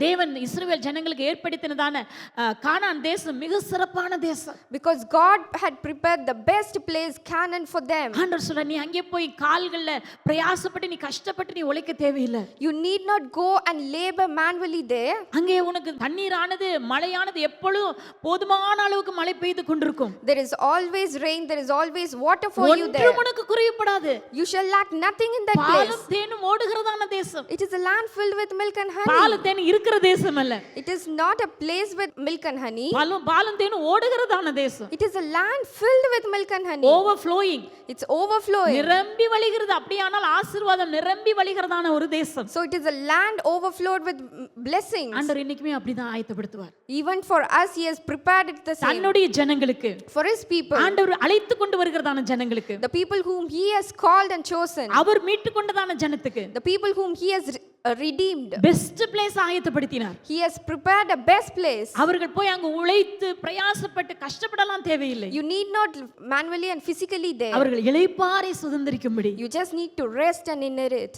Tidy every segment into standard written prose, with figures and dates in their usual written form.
தேவன் இஸ்ரவேல் ஜனங்களுக்கு ஏற்படுத்தினதான கானான் தேசம் மிக சிறப்பான தேசம். Because God had prepared the best place, Canaan, for them. ஆண்டவர் சொல்ற, நீ அங்கே போய் கால்கள்ல பிரயாசப்பட்டு நீ கஷ்டப்பட்டு நீ உழைக்க தேவையில்லை. You need not go and labor manually there. அங்கே உனக்கு தண்ணீரானது மழையானது எப்பொழுதும் போதுமான அளவுக்கு மழை பெய்து கொண்டிருக்கும். There is always rain, there is always water for you there. ஒன்றும் உனக்கு குறைவுபடாது. You shall lack nothing in that place. பாலும் தேனும் ஓடுகிறதான தேசம். It is a land filled with milk and honey. பாலும் தேன் இருக்கிற தேசம் அல்ல. It is not a place with milk and honey. பாலும் தேனும் ஓடுகிறதான தேசம். It is a land filled with milk and honey. Overflowing. It's overflowing. நிரம்பி வழிகிறது. அப்படியானால் ஆசீர்வாதம் நிரம்பி வழிகிறதான ஒரு தேசம். So it is a land overflowed with blessings. ஆண்டவர் இன்னைக்குமே அப்படிதான் ஆயத்தப்படுத்துவார். Even for us he has prepared it the same. தன்னுடைய ஜனங்களுக்கு, for his people, ஆண்டவர் அழைத்து கொண்டு வருகிறதான ஜனங்களுக்கு, the people whom he has called and chosen, அவர் மீட்டு கொண்டதான ஜனத்துக்கு, the people whom he has redeemed, best place ஆயத்தப்படுத்தினார். he has prepared a best place. அவர்கள் போய் அங்க உழைத்து பிரயாசப்பட்டு கஷ்டப்படலாம் தேவையில்லை. You need not manually and physically there. அவர்கள் இளைப்பாறை சுதந்தரிக்கும்படி, you just need to rest and inherit.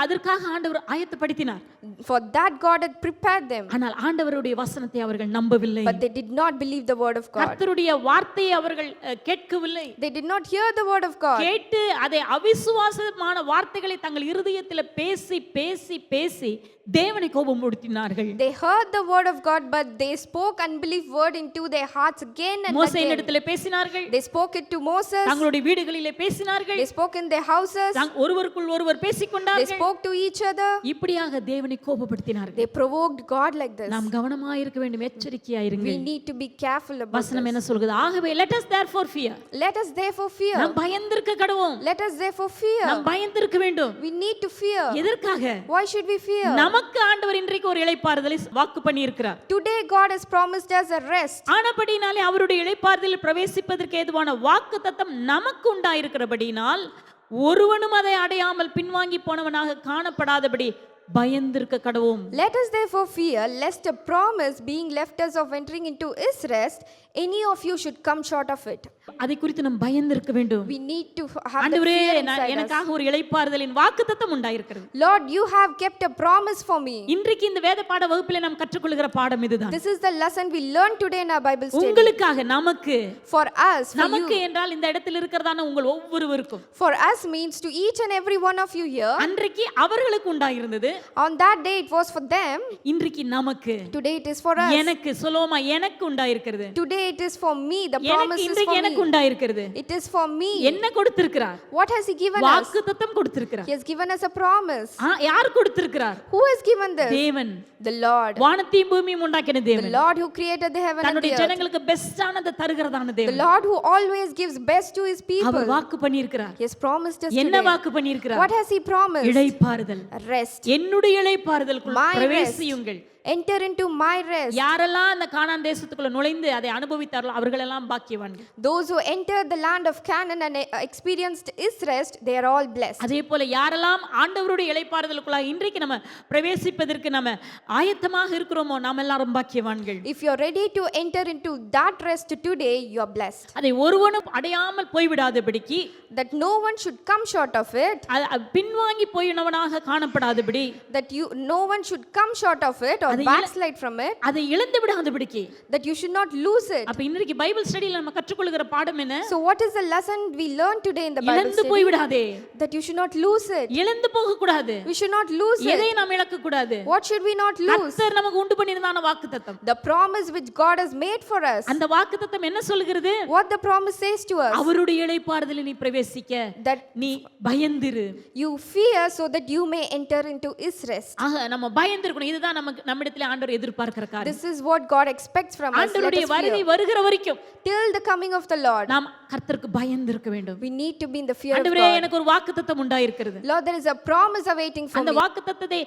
அதற்காக ஆண்டவர் ஆயத்தப்படுத்தினார். For that God had prepared them. ஆனால் ஆண்டவருடைய வசனத்தை அவர்கள் நம்பவில்லை. But they did not believe the word of God. கர்த்தருடைய வார்த்தையை அவர்கள் கேட்கவில்லை. They did not hear the word of God. கேட்டு அதை அவிசுவாசமான வார்த்தைகளை தங்கள் இருதயத்தில் பேசி பேசி பேசி தேவனை கோபப்படுத்தினார்கள். They heard the word of God, but they spoke unbelief word into their hearts again and மோசேயின் again. இடத்திலே பேசினார்கள். They spoke it to Moses. தங்களுடைய வீடுகளிலே பேசினார்கள். They spoke in their houses. ஒருவருக்குள் ஒருவர் பேசிக்கொண்டார்கள். They spoke to each other. இப்படியாக தேவனை கோபப்படுத்தினார்கள். They provoked God like this. நாம் கவனமாக இருக்க வேண்டும், எச்சரிக்கையாக இருங்கள். We need to be careful about வசனம் this. என்ன சொல்கிறது? ஆகவே let us therefore fear. Let us therefore fear. நாம் பயந்திருக்க கடவோம். Let us therefore fear. நாம் பயந்திருக்க வேண்டும். We need to fear. எதற்காக? Why should we fear? நமக்கு ஆண்டவர் இன்றைக்கு ஒரு இளைப்பாறுதலை வாக்கு பண்ணி இருக்கிறார். Today God has promised us a rest. ஆனபடினாலே அவருடைய இளைப்பாறுதலில் பிரவேசிப்பதற்கு ஏதுவான வாக்குத்தத்தம் நமக்கு உண்டாயிருக்கிறபடினால் ஒருவனும் அதை அடையாமல் பின்வாங்கி போனவனாக காணப்படாதபடி பயந்திருக்க கடவோம். Let us therefore fear lest a promise being left us of entering into his rest any of you should come short of it. அதை குறித்து நாம் பயந்திருக்க வேண்டும். We need to have the ஆண்டவரே, fear inside us. எனக்காக ஒரு இளைப்பாறுதலின் வாக்குத்தத்தம் உண்டாயிருக்கிறது. Lord, you have kept a promise for me. இன்றைக்கு இந்த வேத பாட வகுப்பிலே நாம் கற்றுக்கொள்கிற பாடம் இதுதான். This is the lesson we learn today in our Bible study. உங்களுக்காக, நமக்கு, for us, for நமக்கு you. என்றால் இந்த இடத்தில் இருக்கிறதான உங்கள் ஒவ்வொருவருக்கும். For us means to each and every one of you here. அன்றைக்கு அவர்களுக்கு உண்டாயிருந்தது. On that day it was for them. இன்றைக்கு நமக்கு. Today it is for us. எனக்கு சொல்லுமா, எனக்கு உண்டாயிருக்கிறது. Today it is for me. The promise is for எனக்கு me. உண்டாயிருக்கிறது. It is for me. என்ன கொடுத்திருக்கிறார்? What has he given us? வாக்குத்தத்தம் கொடுத்திருக்கிறார். He has given us a promise. யார் கொடுத்திருக்கிறார்? Who has given this? தேவன். The Lord. வானத்தையும் பூமியையும் உண்டாக்கின The தேவன். Lord who created the heaven and தன்னுடைய the earth. ஜனங்களுக்கு பெஸ்டானதை தருகிறதான The தேவன். Lord who always gives best to his people. அவர் வாக்கு பண்ணியிருக்கிறார். He has promised us என்ன today. வாக்கு பண்ணியிருக்கிறார்? What has he promised? இளைப்பாறுதல். Rest. என்னுடைய இளைப்பாறுதலுக்குள் My பிரவேசியுங்கள். Enter into my rest. யாரெல்லாம் அந்த கானான் தேசத்துக்குள்ள நுழைந்து அதை அனுபவித்தார்களோ அவர்கள் எல்லாம் பாக்கியவான்கள். Those who entered the land of Canaan and experienced his rest, they are all blessed. அதே போல யாரெல்லாம் ஆண்டவருடைய இளைப்பாறுதலுக்குள்ள இன்றைக்கு நம்ம பிரவேசிப்பதற்கு நம்ம ஆயத்தமாக இருக்கிறோமோ நாம் எல்லாரும் பாக்கியவான்கள். If you are ready to enter into that rest today, you are blessed. அதை ஒருவனும் அடையாமல் போய்விடாதபடிக்கு, That no one should come short of it. பின்வாங்கி போயினவனாக காணப்படாதபடி, That no one should come short of it or backslide from it. அதை இழந்து விடாதபடிக்கு. That you should not lose it. அப்ப இன்றைக்கு Bible ஸ்டடியில நம்ம கற்றுக்கொள்கிற பாடம் என்ன? So what is the lesson we learn today in the Bible இழந்து study? போய் விடாதே. That you should not lose it. இழந்து போக கூடாது. We should not lose it. எதை நாம் இழக்க கூடாது? What should we not lose? கர்த்தர் நமக்கு உண்டு பண்ணினதான வாக்குத்தத்தம். The promise which God has made for us. அந்த வாக்குத்தத்தம் என்ன சொல்கிறது? What the promise says to us. அவருடைய இளைப்பாறுதலில் நீ பிரவேசிக்க That நீ பயந்திரு. you fear so that you may enter into his rest. ஆக நம்ம பயந்திருக்கணும். இதுதான் நமக்கு நம்மிடத்திலே ஆண்டவர் எதிர்பார்க்கிற காரியம். This is what God expects from us. Let ஆண்டவருடைய us வருகை fear. வருகிற வரைக்கும் Till the coming of the Lord. நாம் கர்த்தருக்கு பயந்திருக்க வேண்டும். We need to be in the fear of ஆண்டவரே, God. எனக்கு ஒரு வாக்குத்தத்தம் உண்டாயிருக்கிறது. Lord, there is a promise awaiting for அந்த me. வாக்குத்தத்தத்தை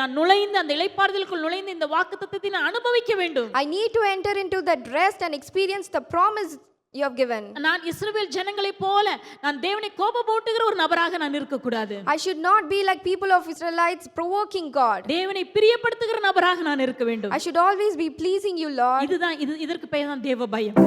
நான் நுழைந்து அந்த இளைப்பாறுதலுக்குள் நுழைந்து இந்த வாக்குத்தத்தத்தை நான் அனுபவிக்க வேண்டும். I need to enter into that rest and experience the promise you have given. நான் இஸ்ரவேல் ஜனங்களைப் போல நான் தேவனை கோபமூட்டுகிற ஒரு நபராக நான் இருக்க கூடாது. I should not be like people of Israelites provoking God. தேவனை பிரியப்படுத்துகிற நபராக நான் இருக்க வேண்டும். I should always be pleasing you, Lord. இதற்கு பெயர் தான் தேவ பயம்.